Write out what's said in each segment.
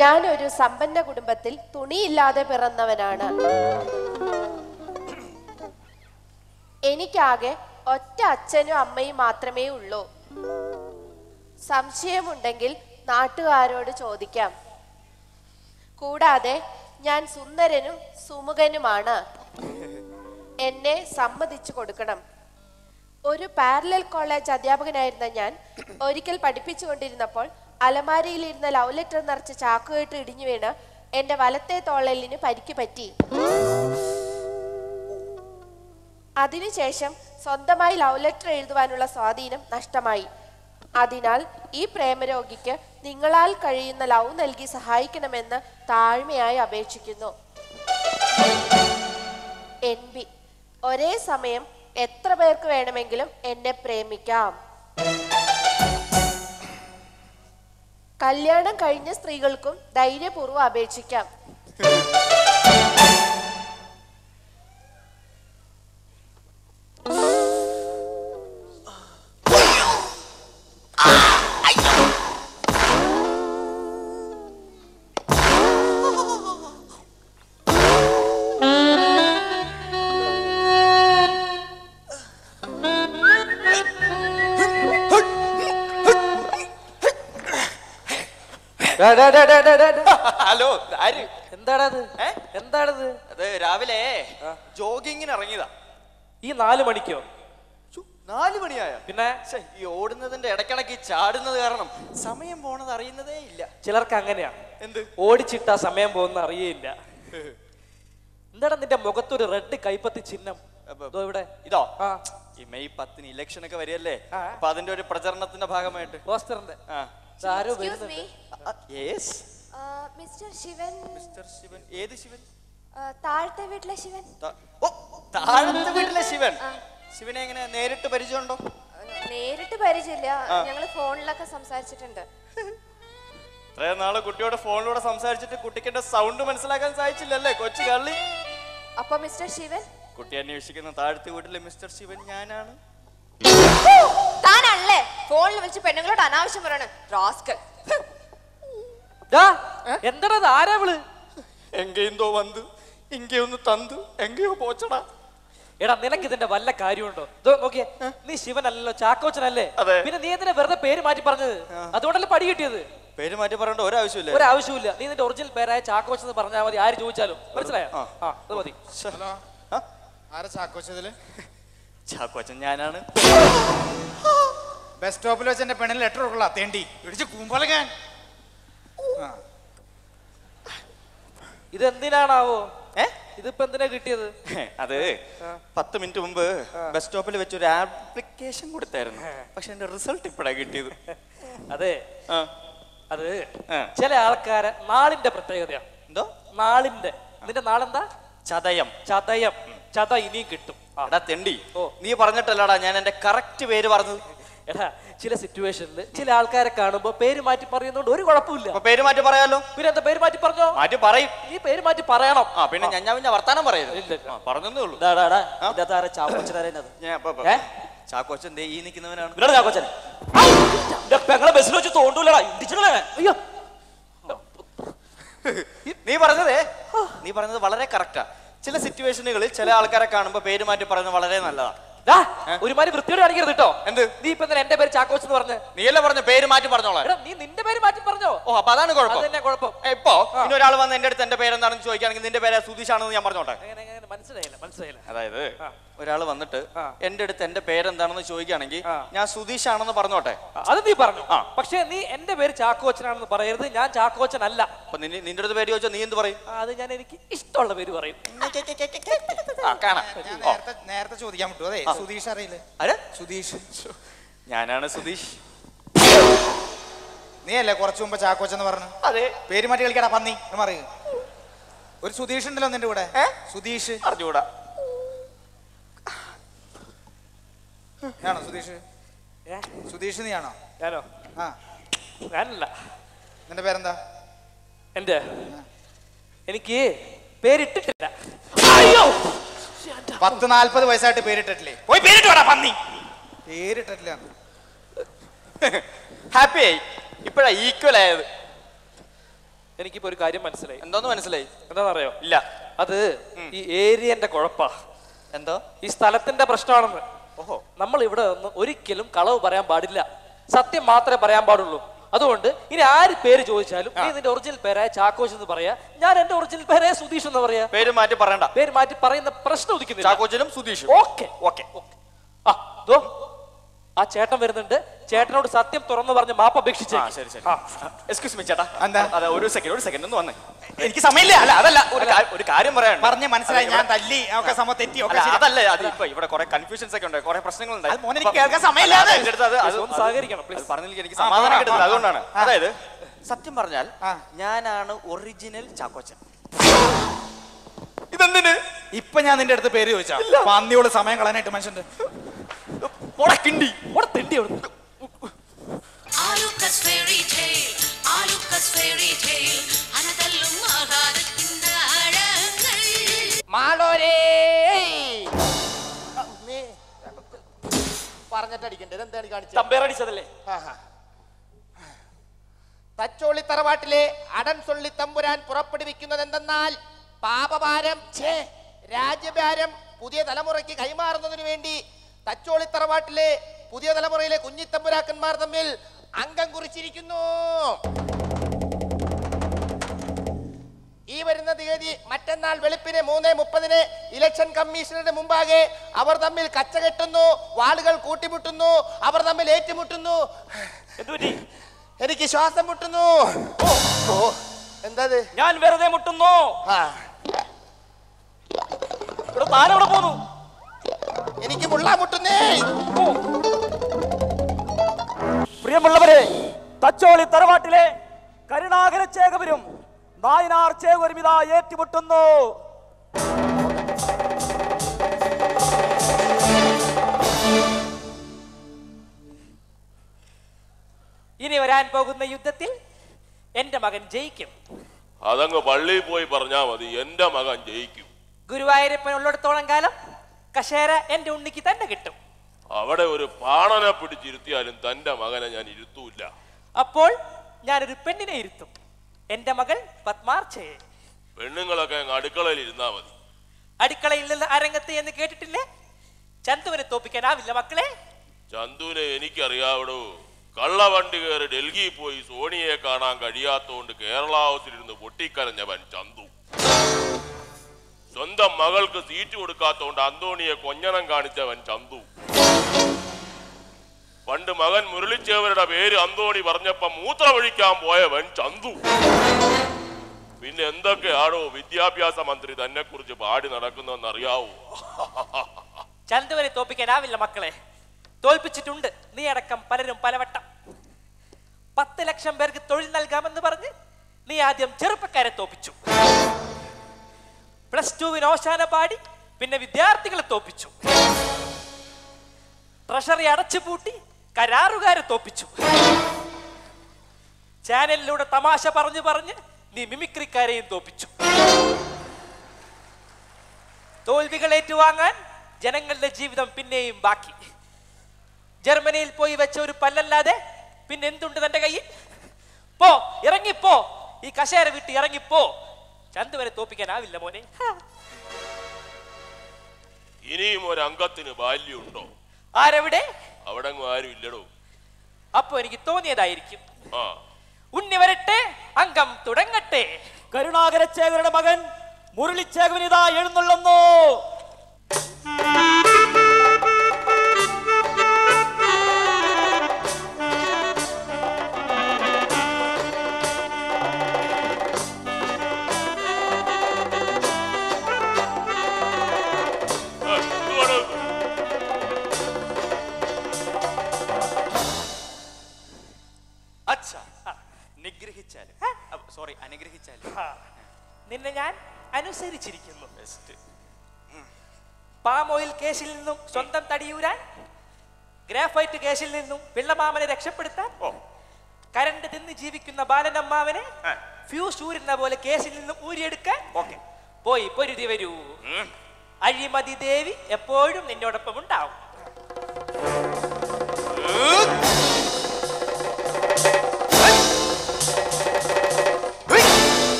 ഞാൻ ഒരു സമ്പന്ന കുടുംബത്തിൽ തുണിയില്ലാതെ പിറന്നവനാണ്. എനിക്കാകെ ഒറ്റ അച്ഛനും അമ്മയും മാത്രമേ ഉള്ളൂ. സംശയമുണ്ടെങ്കിൽ നാട്ടുകാരോട് ചോദിക്കാം. കൂടാതെ ഞാൻ സുന്ദരനും സുമുഖനുമാണ്. എന്നെ സമ്മതിച്ചു കൊടുക്കണം. ഒരു പാരലൽ കോളേജ് അധ്യാപകനായിരുന്ന ഞാൻ ഒരിക്കൽ പഠിപ്പിച്ചുകൊണ്ടിരുന്നപ്പോൾ അലമാരയിലിരുന്ന ലവ് ലെറ്റർ നിറച്ച് ചാക്കുകെട്ട് ഇടിഞ്ഞു വീണ് എന്റെ വലത്തെ തോളലിന് പരിക്ക് പറ്റി. അതിനുശേഷം സ്വന്തമായി ലവ് ലെറ്റർ എഴുതുവാനുള്ള സ്വാധീനം നഷ്ടമായി. അതിനാൽ ഈ പ്രേമരോഗിക്ക് നിങ്ങളാൽ കഴിയുന്ന ലവ് നൽകി സഹായിക്കണമെന്ന് താഴ്മയായി അപേക്ഷിക്കുന്നു. NB. ഒരേ സമയം എത്ര പേർക്ക് വേണമെങ്കിലും എന്നെ പ്രേമിക്കാം. കല്യാണം കഴിഞ്ഞ സ്ത്രീകൾക്കും ധൈര്യപൂർവ്വം അപേക്ഷിക്കാം. ഹലോ, ആര്? എന്താണത്? എന്താണത്? അത് രാവിലെ ജോഗിങ്ങിന് ഇറങ്ങിയതാ. ഈ 4 മണിക്കോ? 4 മണിയായ? പിന്നെ ഈ ഓടുന്നതിന്റെ ഇടയ്ക്കിടയ്ക്ക് ചാടുന്നത് കാരണം സമയം പോണത് അറിയുന്നതേ ഇല്ല. ചിലർക്ക് അങ്ങനെയാ. എന്ത്? ഓടിച്ചിട്ടാ സമയം പോകുന്ന അറിയില്ല. എന്താണ് നിന്റെ മുഖത്തൊരു റെഡ് കൈപ്പത്തി ചിഹ്നം? ഇവിടെ ഇതോ? ഈ മെയ് 10 ഇലക്ഷൻ ഒക്കെ വരികയല്ലേ, അപ്പൊ അതിന്റെ ഒരു പ്രചരണത്തിന്റെ ഭാഗമായിട്ട് പോസ്റ്ററിന്റെ മിസ്റ്റർ ശിവൻ. മിസ്റ്റർ ശിവൻ? ഏത് ശിവൻ? താഴത്തെ വീട്ടിലെ ശിവൻ. താഴത്തെ വീട്ടിലെ ശിവൻ. ശിവനെ എങ്ങനെ നേരിട്ട് പരിചയമുണ്ടോ? നേരിട്ട് പരിചയമില്ല, ഞങ്ങള് ഫോണിലൊക്കെ സംസാരിച്ചിട്ടുണ്ട്. ഇത്രയും നാള് കുട്ടിയോട് ഫോണിലൂടെ സംസാരിച്ചിട്ട് കുട്ടിക്ക് സൗണ്ട് മനസ്സിലാക്കാൻ സാധിച്ചില്ലല്ലേ കൊച്ചു കള്ളി. അപ്പൊ മിസ്റ്റർ ശിവൻ? കുട്ടി അന്വേഷിക്കുന്ന താഴത്തെ വീട്ടിലെ മിസ്റ്റർ ശിവൻ ഞാനാണ്. താനല്ലേ ഫോണിൽ വിളിച്ച് പെണ്ണുങ്ങളോട് അനാവശ്യം പറയണ റാസ്കൽ. എന്താണത്? ആരാ വിള്? എങ്കെന്തോ വന്ന് ഇങ്ങയൊന്ന് തന്ത് എങ്കയോ പോച്ചടാ. എടാ, നിനക്ക് ഇതിന്റെ വല്ല കാര്യമുണ്ടോ? നോക്കിയേ, നീ ശിവനല്ലല്ലോ, ചാക്കോച്ചനല്ലേ? പിന്നെ നീ എന്തിനാ വെറുതെ പേര് മാറ്റി പറഞ്ഞത്? അതുകൊണ്ടല്ലേ പടി കിട്ടിയത്. പേര് മാറ്റി പറയേണ്ട ഒരാവശ്യമില്ല. ഒരാവശ്യമില്ല. നീ നിന്റെ ഒറിജിനൽ പേരായ ചാക്കോച്ചൻ എന്ന് പറഞ്ഞാൽ മതി, ആര് ചോദിച്ചാലും. മനസ്സിലായോ? അത് മതി. ആരാ ചാക്കോച്ചതില്? ചാക്കോച്ചൻ ഞാനാണ്. ബസ് സ്റ്റോപ്പിൽ വെച്ച് എന്റെ പെണ്ണിന് ലെറ്റർ കൊടുക്കല തേണ്ടി ഇടിച്ച് കൂമ്പലകാൻ. ഇതെന്തിനാണാവോ? ഇതിപ്പോ എന്തിനാ കിട്ടിയത്? അത് 10 മിനിറ്റ് മുമ്പ് ബസ് സ്റ്റോപ്പിൽ വെച്ച് ഒരു ആപ്ലിക്കേഷൻ കൊടുത്തായിരുന്നു. പക്ഷെ എന്റെ റിസൾട്ട് ഇപ്പഴാ കിട്ടിയത്. അതെ, അത് ചില ആൾക്കാരെ നാളിന്റെ പ്രത്യേകതയാണ്. എന്തോ നാളിന്റെ? നിന്റെ നാളെന്താ? ചതയം. ചതയം. ചത ഇനിയും കിട്ടും. എടാ തെണ്ടി, നീ പറഞ്ഞിട്ടല്ലടാ ഞാൻ എന്റെ കറക്റ്റ് പേര് പറഞ്ഞത്. എടാ, ചില സിറ്റുവേഷനിൽ ചില ആൾക്കാരെ കാണുമ്പോ പേര് മാറ്റി പറയുന്നോണ്ട് ഒരു കുഴപ്പമില്ല. പേര് മാറ്റി പറയാലോ. പിന്നെ എന്താ, പേര് മാറ്റി പറഞ്ഞോ? മാറ്റി പറയും. ഈ പേര് മാറ്റി പറയണം. പിന്നെ ഞാൻ വർത്താനം പറയരുത്. പറഞ്ഞതേ ഉള്ളൂ. ചാക്കോച്ചൻ ഈ നിൽക്കുന്നവനാണ്. ബസ്സിൽ വെച്ച് തോണ്ടൂലടാ, അയ്യോ. നീ പറഞ്ഞത് വളരെ കറക്റ്റാ. ചില സിറ്റുവേഷനുകളിൽ ചില ആൾക്കാരെ കാണുമ്പോ പേര് മാറ്റി പറയുന്നത് വളരെ നല്ലതാ. ഒരുമാതിരി വൃത്തിയോട് കാണിക്കരുത് കേട്ടോ. എന്ത്? നീ ഇപ്പൊ എന്റെ പേര് ചാക്കോച്ചൻ എന്ന് പറഞ്ഞ? നീയല്ലേ പറഞ്ഞ പേര് മാറ്റി പറഞ്ഞോളാം. നീ നിന്റെ പേര് മാറ്റി പറഞ്ഞോ? ഓ, അപ്പൊ അതാണ് കുഴപ്പം. കുഴപ്പം. ഇപ്പൊ ഇനി ഒരാൾ വന്ന് എന്റെ അടുത്ത് എന്റെ പേരെന്താണെന്ന് ചോദിക്കുകയാണെങ്കിൽ നിന്റെ പേര് സുധീഷാണെന്ന് ഞാൻ പറഞ്ഞോട്ടെ? മനസ്സിലായില്ല. അതായത് ഒരാൾ വന്നിട്ട് എന്റെ അടുത്ത് എന്റെ പേരെന്താണെന്ന് ചോദിക്കുകയാണെങ്കിൽ ഞാൻ സുധീഷാണെന്ന് പറഞ്ഞോട്ടെ? അത് നീ പറഞ്ഞു. പക്ഷെ നീ എന്റെ പേര് ചാക്കോച്ചനാണെന്ന് പറയരുത്. ഞാൻ ചാക്കോച്ചൻ അല്ല. അപ്പൊ നിന്റെ അടുത്ത് പേര് ചോദിച്ചാൽ നീ എന്ത് പറയും? അത് ഞാൻ എനിക്ക് ഇഷ്ടമുള്ള പേര് പറയും. നേരത്തെ ചോദിക്കാൻ പറ്റുമോ? അതെ, സുധീഷ് അറിയില്ലേ? സുധീഷ്. ഞാനാണ് സുധീഷ്. നീ അല്ലേ കുറച്ചു മുമ്പ് ചാക്കോച്ചെന്ന് പറഞ്ഞു? അതെ. പേര് മാറ്റി കളിക്കടാ പന്നി. അറിയ ഒരു സുധീഷ് ഉണ്ടല്ലോ നിന്റെ കൂടെ. സുധീഷ് അറിഞ്ഞൂടാ. ആണോ സുധീഷ്? സുധീഷ് നീയാണോ? ഞാനോ? ഞാനല്ല. നിന്റെ പേരെന്താ? എനിക്ക് പേരിട്ടിട്ടില്ല. 40 വയസ്സായിട്ട് പേരിട്ടിട്ടില്ലേ? പോയി പേരിട്ട് വേടാ പന്നി. പേരിട്ടിട്ടില്ല. ഹാപ്പി ആയി. ഇപ്പഴാ ഈക്വൽ ആയത്. എനിക്കിപ്പോ ഒരു കാര്യം മനസ്സിലായി. എന്തോന്ന് മനസ്സിലായി? എന്താണെന്നറിയോ? ഇല്ല. അത് ഈ ഏരിയന്റെ കുഴപ്പാ. എന്തോ? ഈ സ്ഥലത്തിന്റെ പ്രശ്നമാണെന്ന്. ഓഹോ. നമ്മൾ ഇവിടെ നിന്ന് ഒരിക്കലും കളവ് പറയാൻ പാടില്ല, സത്യം മാത്രമേ പറയാൻ പാടുള്ളൂ. അതുകൊണ്ട് ഇനി ആര് പേര് ചോദിച്ചാലും നീ നിന്റെ ഒറിജിനൽ പേരായ ചാക്കോച്ച് എന്ന് പറയാ, ഞാൻ എന്റെ ഒറിജിനൽ പേരായ സുധീഷ് എന്ന് പറയാ. പേര് മാറ്റി പറയണ്ട. പേര് മാറ്റി പറയുന്ന പ്രശ്നം ഉദിക്കുന്നില്ല. ചാക്കോച്ചനും സുധീഷും. Okay okay. ആ ചേട്ടൻ വരുന്നുണ്ട്. ചേട്ടനോട് സത്യം തുറന്നു പറഞ്ഞ് മാപ്പ് അപേക്ഷിച്ചു. എക്സ്ക്യൂസ് മീ ചേട്ടാ. എന്താ? അതെ, ഒരു സെക്കൻഡ് ഒന്ന് വന്നേ. എനിക്ക് സമയമില്ല. അല്ല അതല്ല, ഒരു കാര്യം പറയാൻ പറഞ്ഞ് മനസ്സിലായി. ഞാൻ തല്ലി ഒക്കെ സമയം തെറ്റി ഒക്കെ. അതല്ല, അത് ഇപ്പൊ ഇവിടെ കുറെ കൺഫ്യൂഷൻസ് ഒക്കെ ഉണ്ട്, കുറെ പ്രശ്നങ്ങളുണ്ട്. എനിക്ക് കേൾക്കാൻ സമയമില്ലാതെ സഹകരിക്കണം. പറഞ്ഞില്ല, എനിക്ക് സമാധാനം കിട്ടുന്നില്ല, അതുകൊണ്ടാണ്. അതായത് സത്യം പറഞ്ഞാൽ ഞാനാണ് ഒറിജിനൽ ചാക്കോച്ചൻ. ഇതെന്തിന് ഇപ്പൊ ഞാൻ നിന്റെ അടുത്ത് പേര് ചോദിച്ചാ പന്നിയോട് സമയം കളയാനായിട്ട് മനുഷ്യന്റെ പറഞ്ഞിട്ടടിക്കണ്ടേ? എന്താണ് കാണിച്ചതല്ലേ? തച്ചോളി തറവാട്ടിലെ അടൻ സൊള്ളി തമ്പുരാൻ പുറപ്പെടുവിക്കുന്നത് എന്തെന്നാൽ പാപഭാരം രാജ്യഭാരം പുതിയ തലമുറയ്ക്ക് കൈമാറുന്നതിനു വേണ്ടി തച്ചോളി തറവാട്ടിലെ പുതിയ തലമുറയിലെ കുഞ്ഞിത്തമ്പുരാക്കന്മാർ തമ്മിൽ അംഗം കുറിച്ചിരിക്കുന്നു. ഈ വരുന്ന തീയതി മറ്റന്നാൾ വെളുപ്പിന് 3:30 ഇലക്ഷൻ കമ്മീഷണറുടെ മുമ്പാകെ അവർ തമ്മിൽ കച്ചകെട്ടുന്നു, വാളുകൾ കൂട്ടിമുട്ടുന്നു, അവർ തമ്മിൽ ഏറ്റുമുട്ടുന്നു. എനിക്ക് ശ്വാസം മുട്ടുന്നു. എന്താ ഞാൻ വെറുതെ മുട്ടുന്നു. താനെവിടെ പോന്നു? എനിക്ക് മുള്ളാ മുട്ടുന്നേ. പ്രിയമുള്ളവരെ, തച്ചോളി തറവാട്ടിലെ കരുണാകര ചേകവരും നായനാർ ചേകവരും ഇതാ ഏറ്റുമുട്ടുന്നു. ഇനി വരാൻ പോകുന്ന യുദ്ധത്തിൽ എന്റെ മകൻ ജയിക്കും. അതങ്ങ് പള്ളിയിൽ പോയി പറഞ്ഞാ മതി, എന്റെ മകൻ ജയിക്കും. ഗുരുവായൂരപ്പൻ ഉള്ളിടത്തോളം കാലം കശേര എന്റെ ഉണ്ണിക്ക് തന്നെ കിട്ടും. അവിടെ ഒരു പാണനെ പിടിച്ചിരുത്തിയാലും തന്റെ മകനെ ഞാൻ ഇരുത്തൂല്ല. അപ്പോൾ ഞാനൊരു പെണ്ണിനെ ഇരുത്തും, എന്റെ മകൾ പത്മാർച്ചയെ. പെണ്ണുങ്ങളൊക്കെ അങ്ങ് അടുക്കളയിൽ ഇരുന്നാ മതി. അടുക്കളയിൽ നിന്ന് അരങ്ങത്ത് എന്ന് കേട്ടിട്ടില്ലേ? ചന്തുവിനെ തോപ്പിക്കാനാവില്ല മക്കളെ. ചന്തുവിനെ എനിക്കറിയാവടോ. കള്ളവണ്ടി കയറി ഡൽഹിയിൽ പോയി സോണിയെ കാണാൻ കഴിയാത്തോണ്ട് കേരള ഹൗസിലിരുന്ന് പൊട്ടിക്കരഞ്ഞവൻ ചന്തു. സ്വന്തം മകൾക്ക് സീറ്റ് കൊടുക്കാത്തോണ്ട് അന്തോണിയെ കൊഞ്ഞണം കാണിച്ചവൻ ചന്തു. പണ്ട് മകൻ മുരളിച്ചേവരുടെ പേര് അന്തോണി പറഞ്ഞപ്പോ മൂത്രമൊഴിക്കാൻ പോയവൻ ചന്തു. പിന്നെ എന്തൊക്കെയാണോ വിദ്യാഭ്യാസ മന്ത്രി തന്നെ കുറിച്ച് പാടി നടക്കുന്നറിയാവോ? ചന്തുവിനെ തോപ്പിക്കാനാവില്ല മക്കളെ. തോൽപ്പിച്ചിട്ടുണ്ട് നീ അടക്കം പലരും പലവട്ടം. 10 ലക്ഷം പേർക്ക് തൊഴിൽ നൽകാമെന്ന് പറഞ്ഞ് നീ ആദ്യം ചെറുപ്പക്കാരെ തോപ്പിച്ചു. +2 ഓശാന പാടി പിന്നെ വിദ്യാർത്ഥികളെ തോപ്പിച്ചു. ട്രഷറി അടച്ചുപൂട്ടി കരാറുകാരെ തോപ്പിച്ചു. ചാനലിലൂടെ തമാശ പറഞ്ഞു പറഞ്ഞ് നീ മിമിക്രിക്കാരെയും തോപ്പിച്ചു. തോൽവികൾ ഏറ്റുവാങ്ങാൻ ജനങ്ങളുടെ ജീവിതം പിന്നെയും ബാക്കി. ജർമ്മനിയിൽ പോയി വെച്ച ഒരു പല്ലല്ലാതെ പിന്നെ എന്തുണ്ട് തന്റെ കയ്യിൽ? പോ, ഇറങ്ങിപ്പോ, ഈ കശേര വിട്ട് ഇറങ്ങിപ്പോ. ചന്തുവനെ തോപ്പിക്കാനാവില്ല മോനെ. ഇനിയും ഒരു അംഗത്തിന് ബാല്യമുണ്ടോ? ആരെവിടെ? അവിടെ ആരും ഇല്ലടോ. അപ്പൊ എനിക്ക് തോന്നിയതായിരിക്കും. ആ, ഉണ്ണി വരട്ടെ, അംഗം തുടങ്ങട്ടെ. കരുണാകര ചേകവരുടെ മകൻ മുരളിച്ചേകവൻ ഇതാ എഴുന്നള്ളുന്നു. അനുഗ്രഹിച്ചാലും നിന്നെ ഞാൻ അനുസരിച്ചിരിക്കുന്നു. പാം ഓയിൽ കേസിൽ നിന്നും സ്വന്തം തടിയൂരാൻ, ഗ്രാഫൈറ്റ് കേസിൽ നിന്നും പിള്ളമാമനെ രക്ഷപ്പെടുത്താൻ, കരണ്ട് തിന്ന് ജീവിക്കുന്ന ബാലനമ്മാവനെ ഫ്യൂസ് ഊരുന്ന പോലെ കേസിൽ നിന്നും ഊരിയെടുക്കാൻ പോയി പൊരുതി വരൂ. അഴിമതി ദേവി എപ്പോഴും നിന്നോടൊപ്പം ഉണ്ടാവും.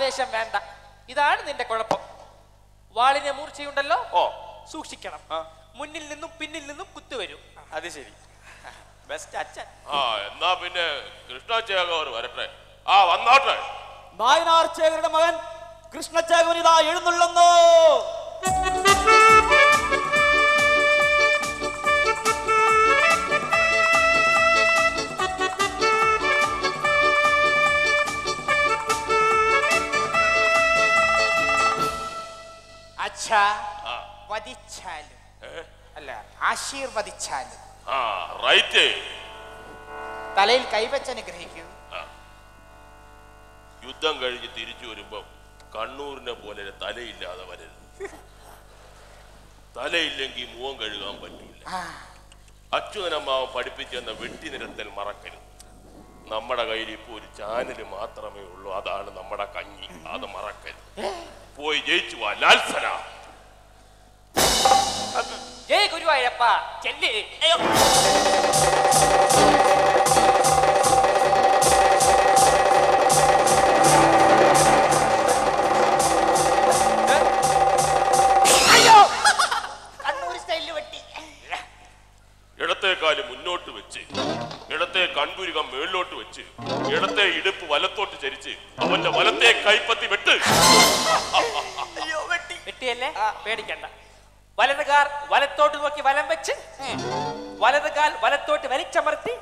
ആവേശം വേണ്ട. ഇതാണ് നിന്റെ കുഴപ്പം. വാളിനെ മൂർച്ചയുണ്ടല്ലോ, സൂക്ഷിക്കണം. മുന്നിൽ നിന്നും പിന്നിൽ നിന്നും കുത്തുവരും. അത് ശരി. ബെസ്റ്റ് അച്ഛൻ. എന്നാ പിന്നെ കൃഷ്ണചേകവർ വരട്ടെ. വന്നാട്ടെ. നായനാർ ചേകരുടെ മകൻ കൃഷ്ണചേകവൻ ഇതാ എഴുന്നള്ളുന്നു. അച്ഛാ, വധിച്ചാലും അല്ല, ആശീർവദിച്ചാലും തലയിൽ കൈവച്ച് അനുഗ്രഹിക്കൂ. യുദ്ധം കഴിഞ്ഞ് തിരിച്ചു വരുമ്പോ കണ്ണൂരിനെ പോലെ തലയില്ലാതെ വരരുത്. തലയില്ലെങ്കിൽ മുഖം കഴുകാൻ പറ്റൂല. അച്യുതനമ്മാവൻ പഠിപ്പിച്ചെന്ന വെട്ടി നിരത്തൽ മറക്കരുത്. നമ്മുടെ കയ്യിൽ ഇപ്പൊ ഒരു ചാനൽ മാത്രമേ ഉള്ളൂ, അതാണ് നമ്മുടെ കഞ്ഞി. അത് മറക്കരുത്. പോയി ജയിച്ചു വാ ലാൽസന. ജയ ഗുരുവായൂരപ്പ ചെല്ലി. ഇടത്തേക്കാല് മുന്നോട്ട് വെച്ച്, ഇടത്തെ കൺപുരികം മേളിലോട്ട് വെച്ച്, ഇടത്തെ ഇടുപ്പ് വലത്തോട്ട് ചരിച്ച് അവന്റെ വലത്തെ കൈപ്പത്തി വെട്ട്. വെട്ടിയല്ലേ, പേടിക്കണ്ട. വലതുകാൽ വലത്തോട്ട് നോക്കി വലം വെച്ച്, വലതുകാൽ വലത്തോട്ട് വലിച്ചമർത്തി,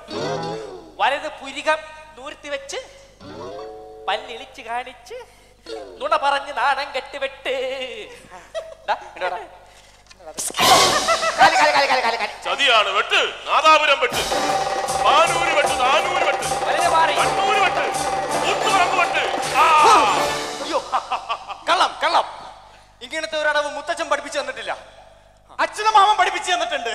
വലത് പുരികം നൂർത്തി വെച്ച്, പല്ലിളിച്ച് കാണിച്ച്, നുണ പറഞ്ഞ് നാണം കെട്ടി വെട്ട്. ചതിയാണ് വെട്ട്. നാദാപുരം വെട്ട്, പാനൂര് വെട്ട്, നാനൂര് വെട്ട്, കണ്ണൂര് വെട്ട്, കൂത്തുപറമ്പ് വെട്ട്. കള്ളം കള്ളം. ഇങ്ങനത്തെ ഒരു അടവ് മുത്തച്ഛൻ പഠിപ്പിച്ചു തന്നിട്ടില്ല, അച്ഛനും മാമൻ പഠിപ്പിച്ചു തന്നിട്ടുണ്ട്.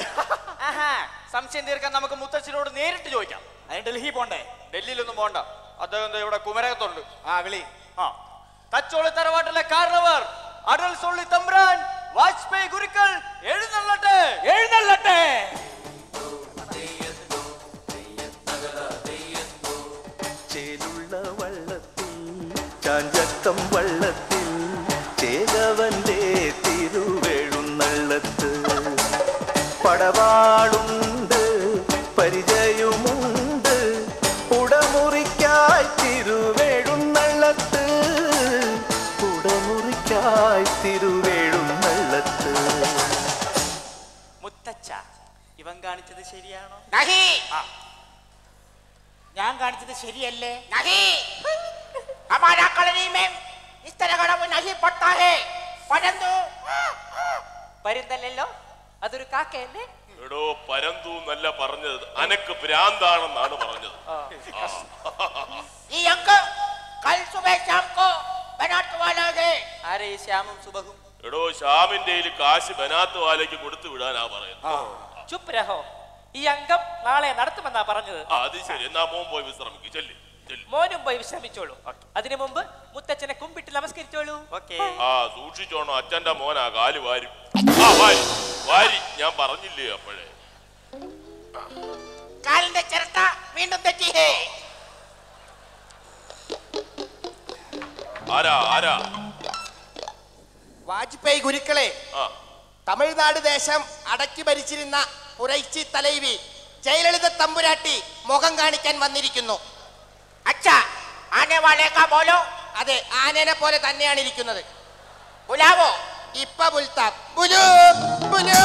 സംശയം തീർക്കാൻ നമുക്ക് മുത്തച്ഛനോട് നേരിട്ട് ചോദിക്കാം. അതിന് ഡൽഹി പോണ്ടേ? ഡൽഹിയിലൊന്നും പോണ്ട, അദ്ദേഹം ഇവിടെ കുമരകത്തുണ്ട്. വിളി. തച്ചോളി തറവാട്ടിലെ കാരണവർ അടൽ സൊള്ളി തമ്പ്രാൻ വാജ്പേയി ഗുരുക്കൾ എഴുന്നള്ളട്ടെ, എഴുന്നള്ളട്ടെ. ചേലുള്ള വള്ളത്തിൽ ചാഞ്ചക്കം വള്ളത്തിൽ ചേകവന്റെ തിരുവെഴുന്നള്ളത്ത് പടവാളുണ്ട്, പരിചയമുണ്ട്, ഉടമുറിക്കായി തിരുവെഴുന്നള്ളത്ത്, ഉടമുറിക്കായി തിരുവെഴുന്നള്ളത്ത്. മുത്തച്ഛ, ഇവൻ കാണിച്ചത് ശരിയാണോ? ഞാൻ കാണിച്ചത് ശരിയല്ലേ? പരുന്തല്ലോ, അതൊരു കാക്കയല്ലേ? എടോ, പരന്തു എന്നല്ല പറഞ്ഞത്, അനക്ക് ഭ്രാന്താണെന്നാണ് പറഞ്ഞത്. ആരെ ഈ ശ്യാമും സുബഹും? എടോ, ശ്യാമിന്റെ കാശ് ബനാത്ത് വാലയ്ക്ക് കൊടുത്തു വിടാനാ പറയുന്നത്. ചുപ്പ് രഹോ. ഈ അംഗം നാളെ നടത്തുമെന്നാ പറഞ്ഞത്. അത് ശരി. എന്നാ മോൻ പോയി വിശ്രമിക്കും. ചെല്ലി. മോനും പോയി വിശ്രമിച്ചോളൂ. അതിനു മുമ്പ് മുത്തച്ഛനെ കുമ്പിട്ട് നമസ്കരിച്ചോളൂ. സൂക്ഷിച്ചോണോ, അച്ഛന്റെ മോനാ കാല് വാരും. വാരി ഞാൻ പറഞ്ഞില്ലേ അപ്പോഴേ. കാലിന്റെ ചിരട്ട വീണ്ടും തെറ്റി. ആരാ ആരാ? വാജ്പേയി ഗുരുക്കളെ, തമിഴ്നാട് ദേശം അടക്കി ഭരിച്ചിരുന്ന പുരൈച്ചി തലൈവി ജയലളിത തമ്പുരാട്ടി മുഖം കാണിക്കാൻ വന്നിരിക്കുന്നു. അച്ഛാ, ആനെ വാലേക്കാ ബോലോ. അതെ, ആനേനെ പോലെ തന്നെയാണ് ഇരിക്കുന്നത്. ബുലാവോ? ഇപ്പ ബുൽത്താം. ബുലൂ ബുലൂ.